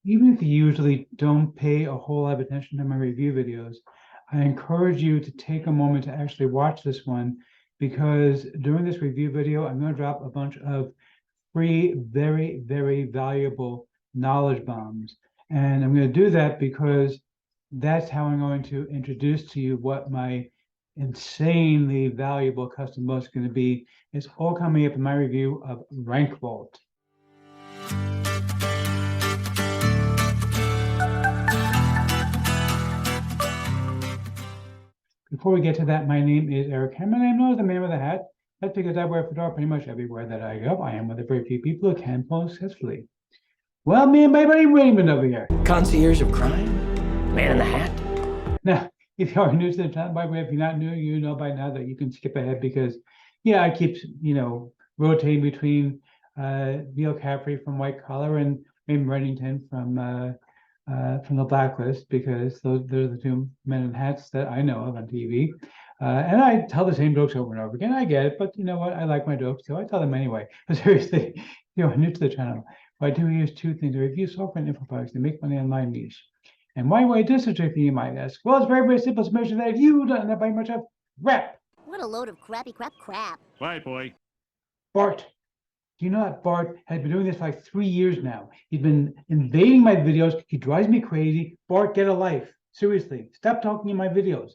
even if you usually don't pay a whole lot of attention to my review videos, I encourage you to take a moment to actually watch this one, because during this review video, I'm going to drop a bunch of free, very, very valuable knowledge bombs. And I'm going to do that because that's how I'm going to introduce to you what my insanely valuable custom post is going to be. It's all coming up in my review of Rank Vault. Before we get to that, my name is Eric Hammond. I'm known as the man with a hat. That's because I wear a fedora pretty much everywhere that I go. I am one of the very few people who can post successfully. Well, me and my buddy Raymond over here. Concierge of crime? Man in the hat? Now, if you are new to the channel, by the way, if you're not new, you know by now that you can skip ahead because, yeah, I keep, rotating between Neil Caffrey from White Collar and Raymond Reddington from the Blacklist, because those are the two men in hats that I know of on TV. And I tell the same jokes over and over again. I get it, but you know what? I like my jokes, so I tell them anyway. But seriously, if you're new to the channel, what I do here is two things: I review software and info products to make money online niche. And why do I do such a thing, you might ask? Well, it's very, very simple. It's mentioned that you don't have much of rap. What a load of crappy crap. Bye, boy. Bart. Do you know that Bart has been doing this for like 3 years now? He's been invading my videos. He drives me crazy. Bart, get a life. Seriously, stop talking in my videos.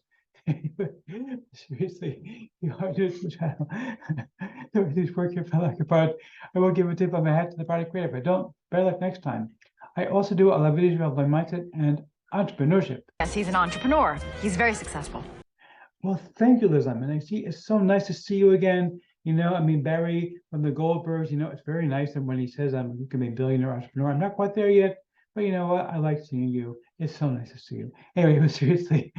Seriously, you are new to the channel. These work here for like a part. I will give a tip on my hat to the product creator. If I don't, better luck next time. I also do a lot of videos about my mindset and entrepreneurship. Yes, he's an entrepreneur. He's very successful. Well, thank you, Liz. It's so nice to see you again. Barry from the Goldbergs, it's very nice. And when he says I'm going to be a billionaire entrepreneur, I'm not quite there yet. But you know what? I like seeing you. It's so nice to see you. Anyway, but seriously,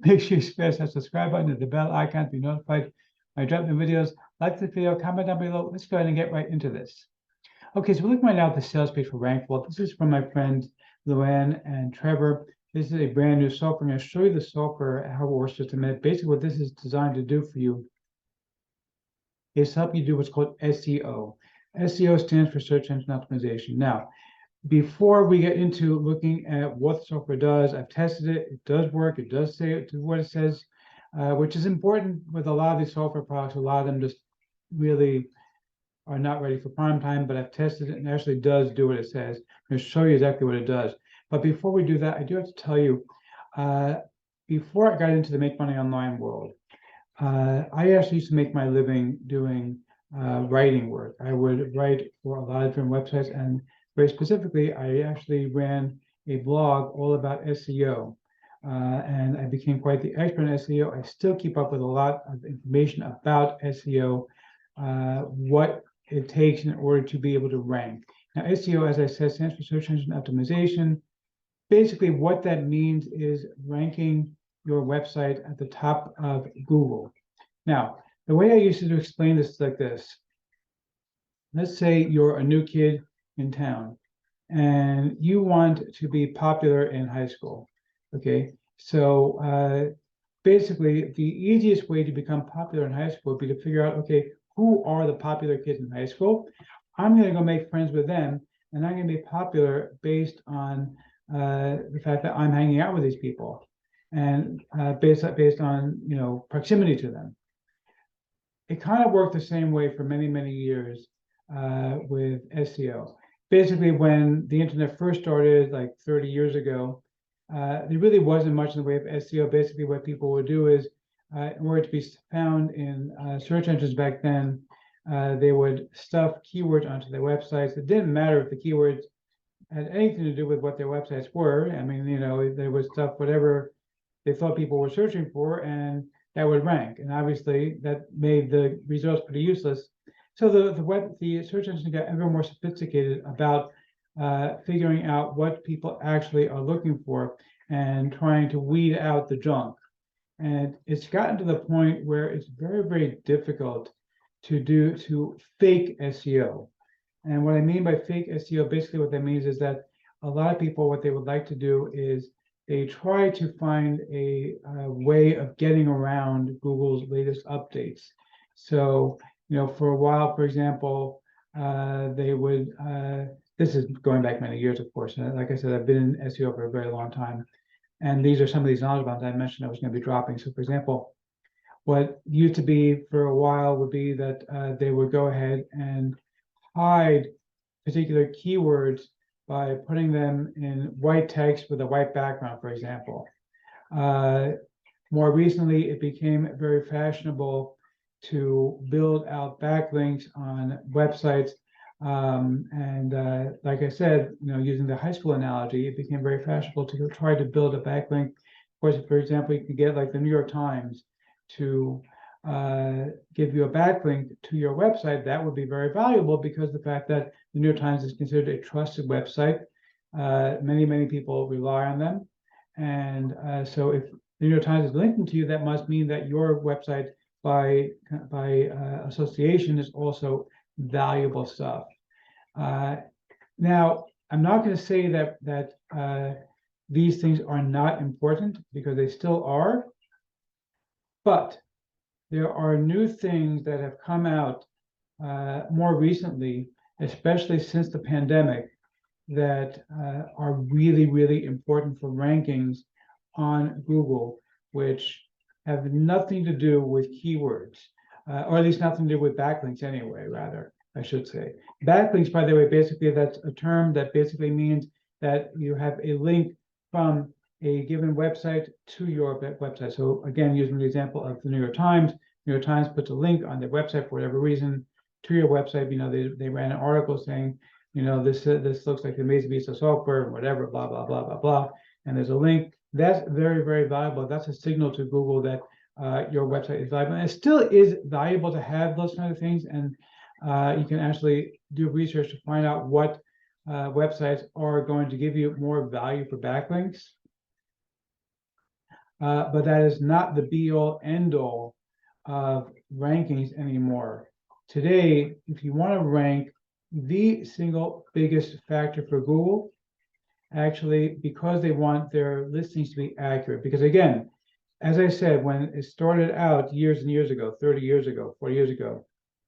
make sure you smash that subscribe button and the bell icon to be notified when I drop new videos. Like this video, comment down below. Let's go ahead and get right into this. Okay, so we're looking right now at the sales page for Rank Vault. This is from my friends Luann and Trevor. This is a brand new software. I'm going to show you the software, how it works just a minute. Basically, what this is designed to do for you is help you do what's called SEO. SEO stands for search engine optimization. Now, before we get into looking at what the software does, I've tested it. It does work. It does say what it says, which is important with a lot of these software products. A lot of them just really are not ready for prime time, but I've tested it and it actually does do what it says. I'm going to show you exactly what it does. But before we do that, I do have to tell you, before I got into the make money online world, I actually used to make my living doing writing work. I would write for a lot of different websites, and very specifically, I actually ran a blog all about SEO. And I became quite the expert in SEO. I still keep up with a lot of information about SEO, what it takes in order to be able to rank. Now, SEO, as I said, stands for search engine optimization. Basically, what that means is ranking your website at the top of Google. Now, the way I used to explain this is like this. Let's say you're a new kid in town and you want to be popular in high school. Okay, so basically, the easiest way to become popular in high school would be to figure out, okay, who are the popular kids in high school? I'm going to go make friends with them, and I'm going to be popular based on the fact that I'm hanging out with these people, and based on proximity to them. It kind of worked the same way for many, many years with SEO. Basically, when the internet first started, like 30 years ago, there really wasn't much in the way of SEO. Basically, what people would do is, in order to be found in search engines back then, they would stuff keywords onto their websites. It didn't matter if the keywords had anything to do with what their websites were. There was stuff, whatever they thought people were searching for, and that would rank. And obviously, that made the results pretty useless. So the search engine got ever more sophisticated about figuring out what people actually are looking for and trying to weed out the junk. And it's gotten to the point where it's very, very difficult to fake SEO. And what I mean by fake SEO, basically what that means is that a lot of people, what they would like to do is they try to find a way of getting around Google's latest updates. So, for a while, for example, they would, this is going back many years, of course. And like I said, I've been in SEO for a very long time. And these are some of these knowledge bombs I mentioned I was going to be dropping. So for example, what used to be for a while would be that they would go ahead and hide particular keywords by putting them in white text with a white background, for example. More recently, it became very fashionable to build out backlinks on websites. Like I said, using the high school analogy, it became very fashionable to try to build a backlink. Of course, for example, you could get like the New York Times to give you a backlink to your website. That would be very valuable because the fact that the New York Times is considered a trusted website. Many people rely on them. And so if the New York Times is linking to you, that must mean that your website by association is also valuable stuff. Now, I'm not going to say that these things are not important, because they still are, but there are new things that have come out more recently, especially since the pandemic, that are really important for rankings on Google, which have nothing to do with keywords, or at least nothing to do with backlinks anyway, rather, I should say. Backlinks, by the way, basically that's a term that basically means that you have a link from a given website to your website. So again, using the example of the New York Times, New York Times puts a link on their website for whatever reason to your website. They ran an article saying, this looks like the amazing piece of software, whatever, blah, blah, blah, blah, blah. And there's a link. That's very valuable. That's a signal to Google that your website is valuable. And it still is valuable to have those kind of things. And you can actually do research to find out what websites are going to give you more value for backlinks. But that is not the be-all, end-all of rankings anymore. Today, if you want to rank, the single biggest factor for Google, actually, because they want their listings to be accurate. Because again, as I said, when it started out years and years ago, 30 years ago, 40 years ago,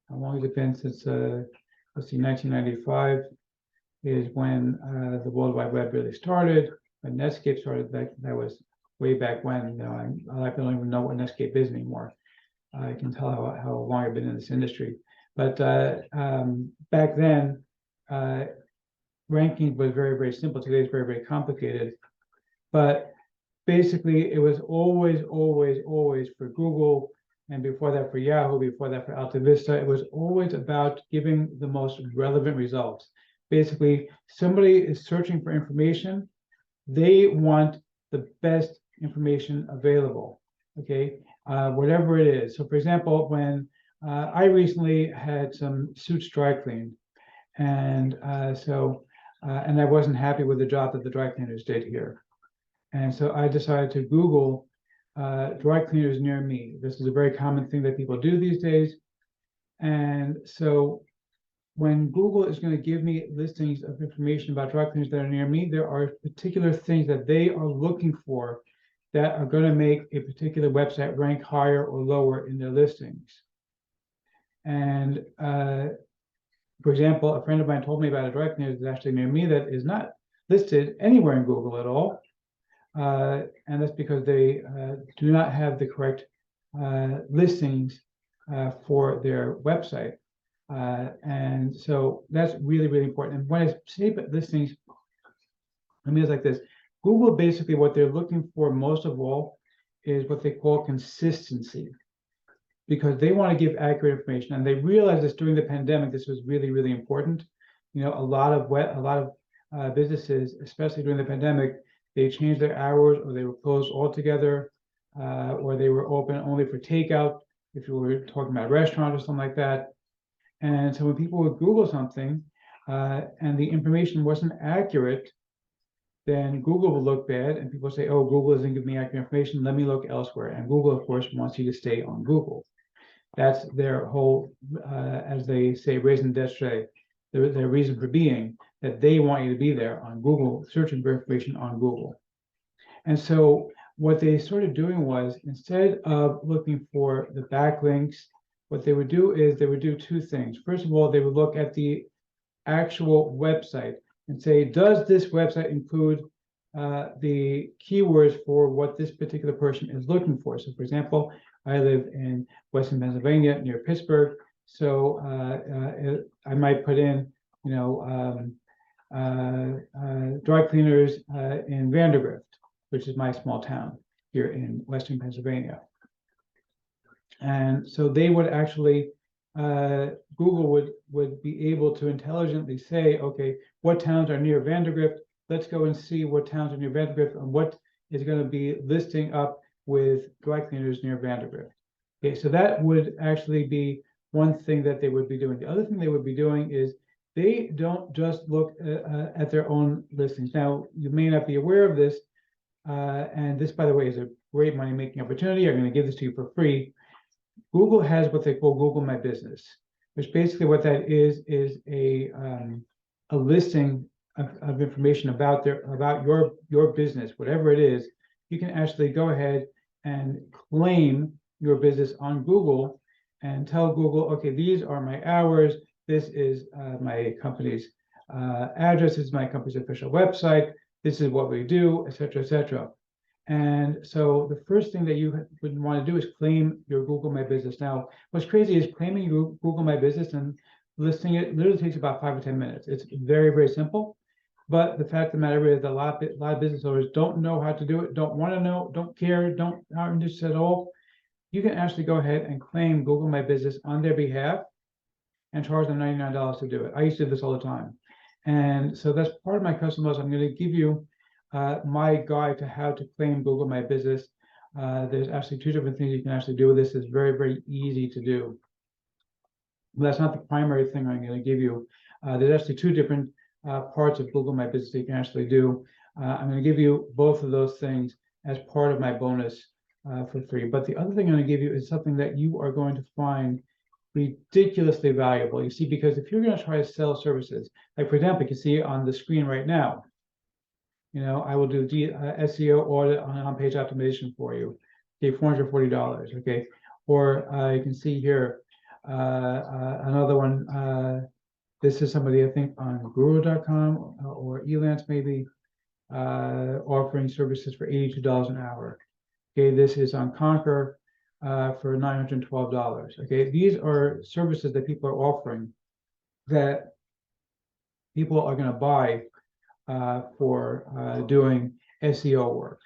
how long has it been since, let's see, 1995 is when the World Wide Web really started. When Netscape started, that was way back when. I don't even know what Netscape is anymore. I can tell how long I've been in this industry. But back then, ranking was very simple. Today it's very complicated. But basically, it was always for Google, and before that for Yahoo, before that for AltaVista. It was always about giving the most relevant results. Basically, somebody is searching for information. They want the best information available, okay? Whatever it is. So for example, when I recently had some suits dry cleaned, and and I wasn't happy with the job that the dry cleaners did here. And so I decided to Google dry cleaners near me. This is a very common thing that people do these days. And so when Google is going to give me listings of information about dry cleaners that are near me, there are particular things that they are looking for that are going to make a particular website rank higher or lower in their listings. And for example, a friend of mine told me about a dry cleaner that's actually near me that is not listed anywhere in Google at all. And that's because they do not have the correct listings for their website. And so that's really important. And when I say listings, I mean, it's like this. Google, basically what they're looking for most of all is what they call consistency, because they want to give accurate information. And they realized this during the pandemic, this was really important. A lot of businesses, especially during the pandemic, they changed their hours, or they were closed altogether, or they were open only for takeout, if you were talking about a restaurant or something like that. And so when people would Google something and the information wasn't accurate, then Google will look bad, and people say, oh, Google isn't giving me accurate information, let me look elsewhere. And Google, of course, wants you to stay on Google. That's their whole, as they say, raison d'etre, their reason for being, that they want you to be there on Google, searching for information on Google. And so what they started doing was, instead of looking for the backlinks what they would do is they would do two things. First of all, they would look at the actual website and say, does this website include the keywords for what this particular person is looking for? So for example, I live in Western Pennsylvania near Pittsburgh. So I might put in, dry cleaners in Vandergrift, which is my small town here in Western Pennsylvania. And so they would actually, Google would be able to intelligently say, okay, what towns are near Vandergrift? Let's go and see what towns are near Vandergrift and what is going to be listing up with dry cleaners near Vandergrift. Okay, so that would actually be one thing that they would be doing. The other thing they would be doing is they don't just look at their own listings. Now, you may not be aware of this, and this, by the way, is a great money-making opportunity. I'm going to give this to you for free. Google has what they call Google My Business, which basically what that is a listing of information about your business, whatever it is. You can actually go ahead and claim your business on Google and tell Google, okay, these are my hours. This is my company's address. This is my company's official website. This is what we do, et cetera, et cetera. And so the first thing that you would want to do is claim your Google My Business. Now, what's crazy is claiming Google My Business and listing it literally takes about 5 or 10 minutes. It's very, very simple. But the fact of the matter is that a lot of business owners don't know how to do it, don't want to know, don't care, aren't interested at all. You can actually go ahead and claim Google My Business on their behalf and charge them $99 to do it. I used to do this all the time. And so that's part of my customers. I'm going to give you my guide to how to claim Google My Business. There's actually two different things you can actually do with this. It's very, very easy to do. But that's not the primary thing I'm going to give you. There's actually two different parts of Google My Business that you can actually do. I'm going to give you both of those things as part of my bonus for free. But the other thing I'm going to give you is something that you are going to find ridiculously valuable. You see, because if you're going to try to sell services, like for example, you can see on the screen right now, I will do SEO audit on page optimization for you. Okay, $440. Okay, or you can see here another one. This is somebody I think on Guru.com or Elance maybe offering services for $82 an hour. Okay, this is on Conquer for $912. Okay, these are services that people are offering that people are going to buy for doing SEO work.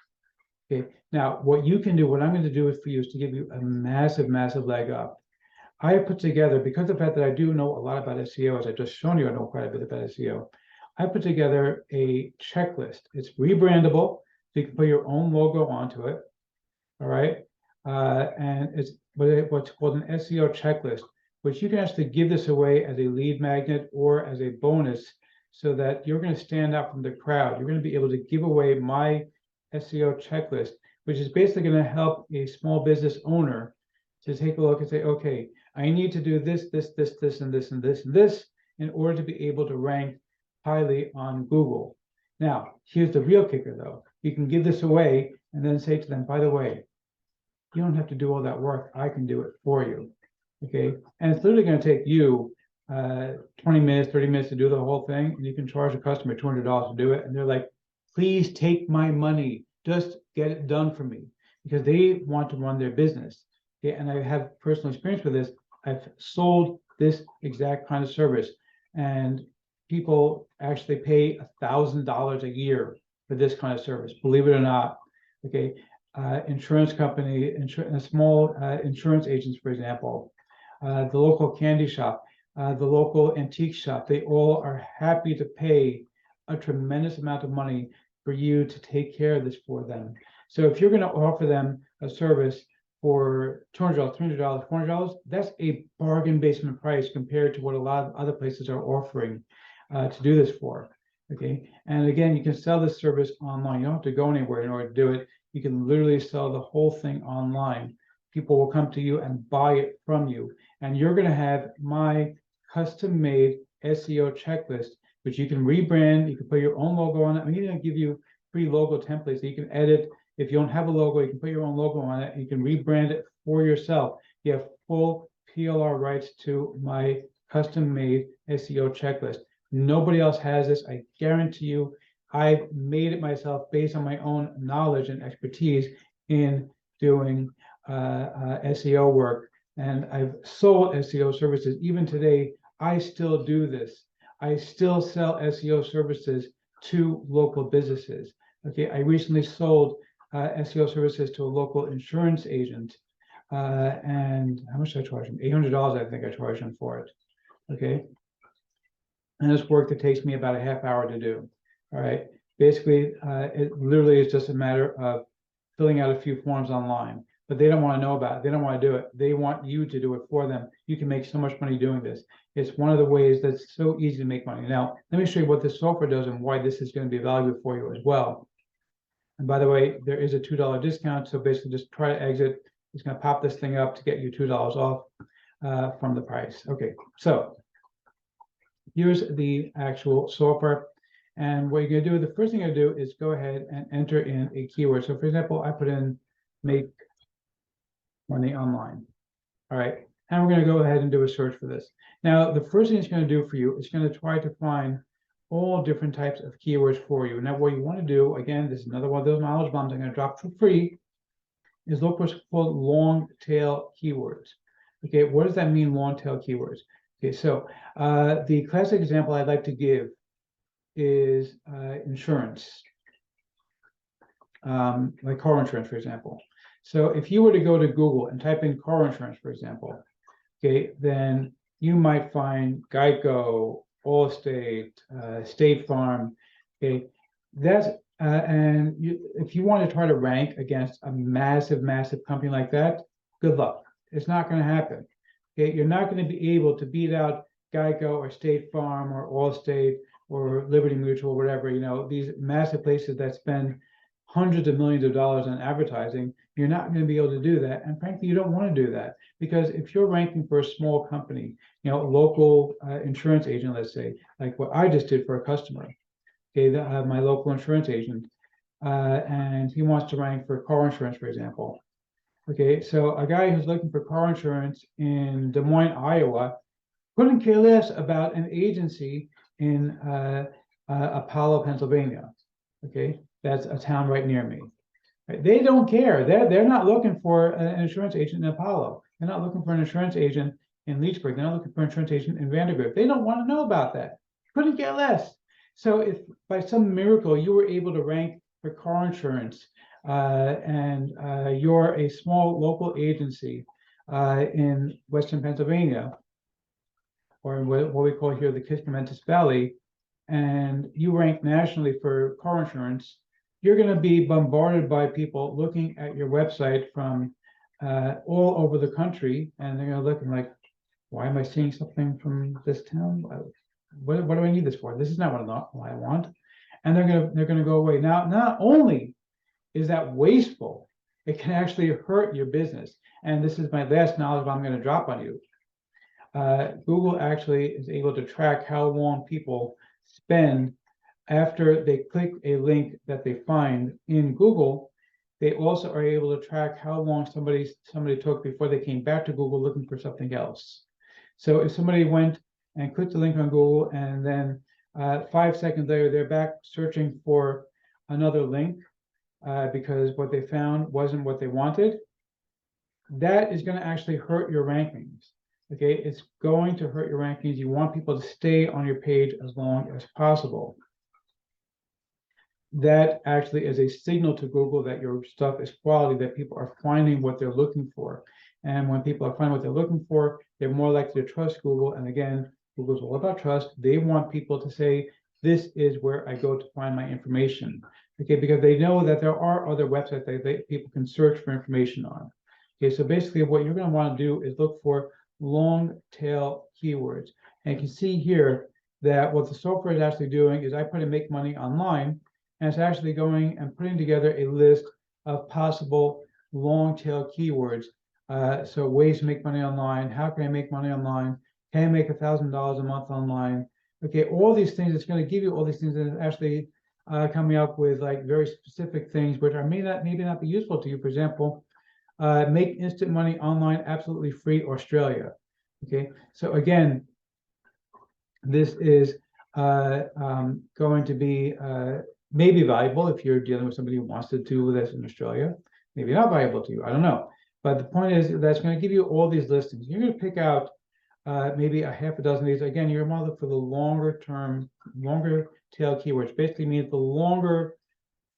Okay, now what you can do, what I'm going to do for you is to give you a massive, massive leg up. I put together, because of the fact that I do know a lot about SEO, as I just shown you, I know quite a bit about SEO. I put together a checklist. It's rebrandable, so you can put your own logo onto it. All right, and it's what's called an SEO checklist, which you can actually give this away as a lead magnet or as a bonus, so that you're going to stand out from the crowd. You're going to be able to give away my SEO checklist, which is basically going to help a small business owner to take a look and say, okay, I need to do this, this, this, this, and this, and this, and this in order to be able to rank highly on Google. Now, here's the real kicker though. You can give this away and then say to them, by the way, you don't have to do all that work. I can do it for you. Okay. And it's literally going to take you 20 minutes, 30 minutes to do the whole thing. And you can charge a customer $200 to do it. And they're like, please take my money. Just get it done for me, because they want to run their business. Okay. And I have personal experience with this. I've sold this exact kind of service, and people actually pay $1,000 a year for this kind of service, believe it or not. Okay. Insurance company, small insurance agents, for example, the local candy shop, the local antique shop, they all are happy to pay a tremendous amount of money for you to take care of this for them. So if you're going to offer them a service for $200, $300, $400, that's a bargain basement price compared to what a lot of other places are offering to do this for. Okay, and again, you can sell this service online. You don't have to go anywhere in order to do it. You can literally sell the whole thing online. People will come to you and buy it from you. And you're going to have my custom-made SEO checklist, which you can rebrand. You can put your own logo on it. I'm even going to give you free logo templates that you can edit. If you don't have a logo, you can put your own logo on it. You can rebrand it for yourself. You have full PLR rights to my custom-made SEO checklist. Nobody else has this. I guarantee you, I've made it myself based on my own knowledge and expertise in doing SEO work. And I've sold SEO services. Even today, I still do this. I still sell SEO services to local businesses. Okay, I recently sold SEO services to a local insurance agent. And how much did I charge him? $800, I think I charged him for it. Okay. And it's work that takes me about a half hour to do. All right. Basically, it literally is just a matter of filling out a few forms online, but they don't want to know about it. They don't want to do it. They want you to do it for them. You can make so much money doing this. It's one of the ways that's so easy to make money. Now, let me show you what this software does and why this is going to be valuable for you as well. And by the way, there is a $2 discount. So basically just try to exit. It's going to pop this thing up to get you $2 off from the price. Okay, so here's the actual software. And what you're going to do, the first thing I do is go ahead and enter in a keyword. So for example, I put in make money online. All right. And we're going to go ahead and do a search for this. Now, the first thing it's going to do for you is going to try to find all different types of keywords for you. Now, what you want to do, again, this is another one of those knowledge bombs I'm going to drop for free, is look for what's called long tail keywords. Okay, what does that mean, long tail keywords? Okay, so the classic example I'd like to give is insurance, like car insurance, for example. So if you were to go to Google and type in car insurance, for example, okay, then you might find Geico, Allstate, State Farm. Okay, that's and if you want to try to rank against a massive company like that, good luck. It's not going to happen. Okay, you're not going to be able to beat out Geico or State Farm or Allstate or Liberty Mutual, whatever, you know, these massive places that spend hundreds of millions of dollars on advertising. You're not going to be able to do that. And frankly, you don't want to do that, because if you're ranking for a small company, you know, a local insurance agent, let's say, like what I just did for a customer, okay, my local insurance agent, and he wants to rank for car insurance, for example. Okay, so a guy who's looking for car insurance in Des Moines, Iowa, couldn't care less about an agency in Apollo, Pennsylvania. Okay, that's a town right near me. Right? They don't care. They're not looking for an insurance agent in Apollo. They're not looking for an insurance agent in Leechburg. They're not looking for an insurance agent in Vandergrift. They don't want to know about that. Couldn't care less. So if by some miracle you were able to rank for car insurance and you're a small local agency in Western Pennsylvania, or in what we call here the Kiscomentis Valley, and you rank nationally for car insurance, you're going to be bombarded by people looking at your website from all over the country, and they're going to look and like, why am I seeing something from this town? What do I need this for? This is not what I want. And they're going to go away. Now, not only is that wasteful, it can actually hurt your business. And this is my last knowledge I'm going to drop on you. Google actually is able to track how long people spend after they click a link that they find in Google. They also are able to track how long somebody took before they came back to Google looking for something else. So if somebody went and clicked the link on Google and then 5 seconds later they're back searching for another link because what they found wasn't what they wanted, that is going to actually hurt your rankings. Okay, it's going to hurt your rankings. You want people to stay on your page as long as possible. That actually is a signal to Google that your stuff is quality, that people are finding what they're looking for. And when people are finding what they're looking for, they're more likely to trust Google. And again, Google's all about trust. They want people to say, this is where I go to find my information. Okay, because they know that there are other websites that people can search for information on. Okay, so basically what you're going to want to do is look for long tail keywords. And you can see here that what the software is actually doing is I put in make money online, and it's actually going and putting together a list of possible long tail keywords. So ways to make money online. How can I make money online? Can I make $1,000 a month online? Okay, all these things, it's going to give you all these things, and it's actually coming up with like very specific things which are maybe not be useful to you. For example, make instant money online absolutely free, Australia. Okay, so again, this is going to be maybe valuable if you're dealing with somebody who wants to do this in Australia. Maybe not valuable to you, I don't know. But the point is that's going to give you all these listings. You're going to pick out maybe a half a dozen of these. Again, you're going to look for the longer term, longer tail keywords. Basically means the longer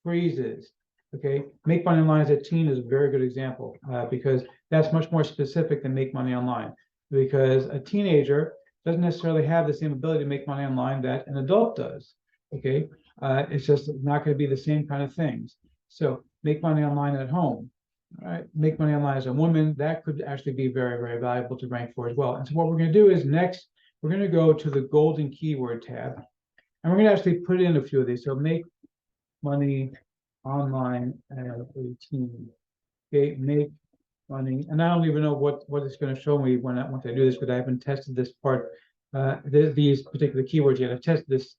phrases. Okay, make money online as a teen is a very good example because that's much more specific than make money online. Because a teenager doesn't necessarily have the same ability to make money online that an adult does. Okay, it's just not going to be the same kind of things. So make money online at home. All right, make money online as a woman, that could actually be very, very valuable to rank for as well. And so what we're going to do is next, we're going to go to the golden keyword tab, and we're going to actually put in a few of these. So make money online as a teen. Okay, make money, and I don't even know what it's going to show me once I do this, because I haven't tested this part, these particular keywords yet. I've tested this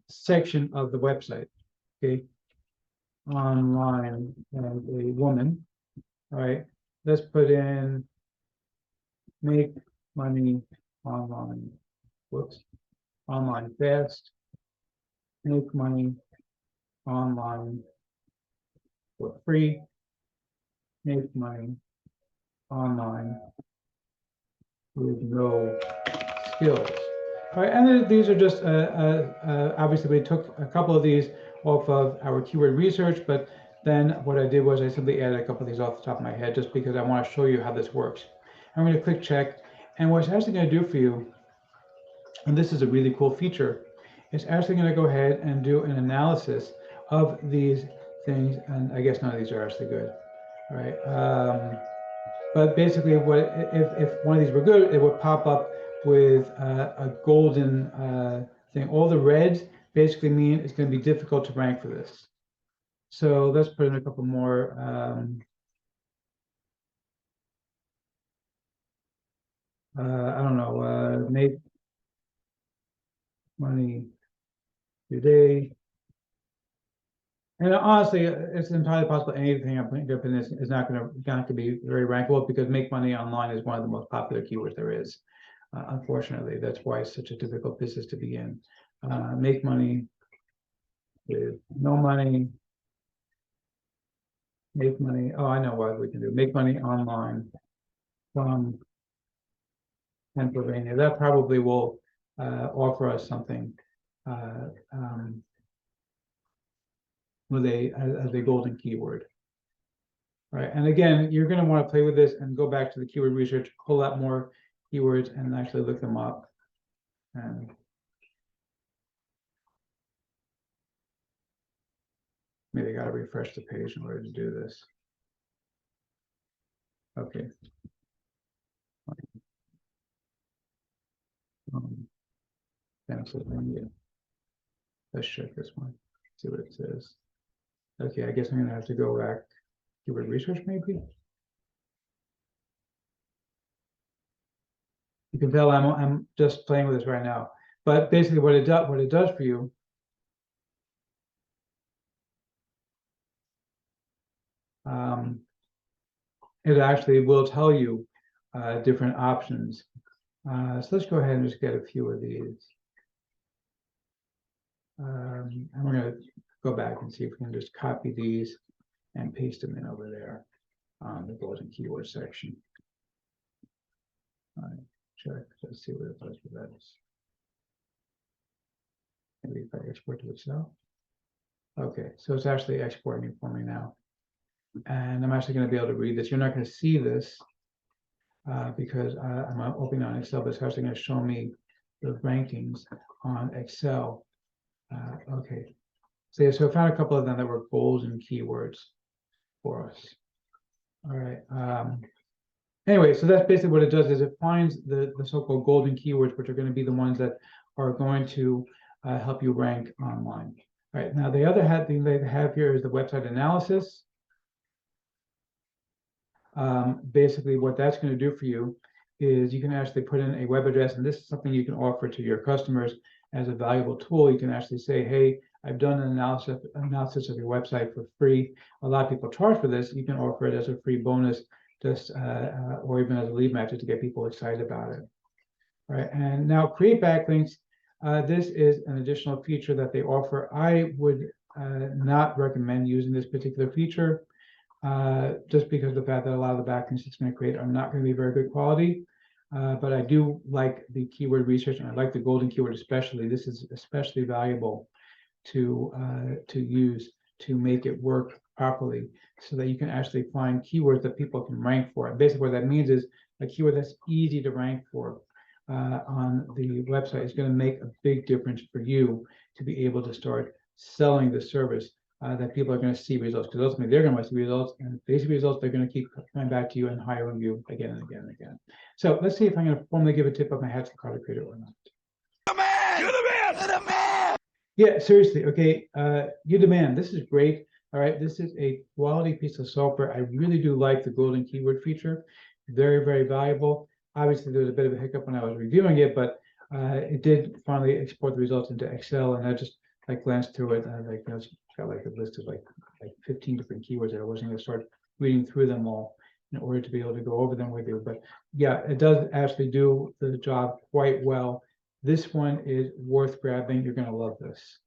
section of the website. Okay, online as a woman. All right, let's put in make money online. Whoops, online fast. Make money online for free. Make money online with no skills. All right, and then these are just obviously we took a couple of these off of our keyword research, but then what I did was I simply added a couple of these off the top of my head just because I want to show you how this works. I'm going to click check, and what it's actually going to do for you, and this is a really cool feature, it's actually going to go ahead and do an analysis of these things, and I guess none of these are actually good. All right. But basically, what if one of these were good, it would pop up with a golden thing. All the reds basically mean it's going to be difficult to rank for this. So let's put in a couple more. I don't know. Make money today. And honestly, it's entirely possible anything I'm putting up in this is not going to be very rankable, because make money online is one of the most popular keywords there is. Unfortunately, that's why it's such a difficult business to be in. Make money with no money. Make money. Oh, I know what we can do. Make money online from Pennsylvania. That probably will offer us something with as a golden keyword. Right, and again, you're going to want to play with this and go back to the keyword research, pull out more keywords, and actually look them up. And maybe I got to refresh the page in order to do this. Okay. Pennsylvania. Let's check this one. See what it says. Okay, I guess I'm going to have to go back. Keyword research, maybe. You can tell I'm just playing with this right now. But basically, what it does for you. It actually will tell you different options. So let's go ahead and just get a few of these. And we're going to go back and see if we can just copy these and paste them in over there on the golden keyword section. All right, check. Let's see what it does with that. Maybe if I export to Excel. Okay, so it's actually exporting it for me now. And I'm actually going to be able to read this. You're not going to see this because I'm opening on Excel, but it's actually going to show me the rankings on Excel. Okay, so I found a couple of them that were golden keywords for us. All right. Anyway, so that's basically what it does, is it finds the so-called golden keywords, which are going to be the ones that are going to help you rank online. All right, now the other thing they have here is the website analysis. Basically, what that's going to do for you is you can actually put in a web address, and this is something you can offer to your customers as a valuable tool. You can actually say, hey, I've done an analysis of your website for free. A lot of people charge for this. You can offer it as a free bonus just or even as a lead magnet to get people excited about it. All right, and now create backlinks. This is an additional feature that they offer. I would not recommend using this particular feature just because of the fact that a lot of the backlinks it's going to create are not going to be very good quality. But I do like the keyword research, and I like the golden keyword especially. This is especially valuable to use to make it work properly, so that you can actually find keywords that people can rank for. And basically, what that means is a keyword that's easy to rank for on the website is going to make a big difference for you to be able to start selling the service. That people are going to see results, because ultimately they're going to see results, and if they see results, they're going to keep coming back to you and hiring you again and again and again. So let's see if I'm going to formally give a tip of my hat to Carter Creator or not. The man! You're the man! You're the man! Yeah, seriously. Okay, you demand. This is great. All right, this is a quality piece of software. I really do like the golden keyword feature. Very, very valuable. Obviously, there was a bit of a hiccup when I was reviewing it, but it did finally export the results into Excel, and I just glanced through it, and it's got like a list of like 15 different keywords that I wasn't going to start reading through them all in order to be able to go over them with you. But yeah, it does actually do the job quite well. This one is worth grabbing. You're going to love this.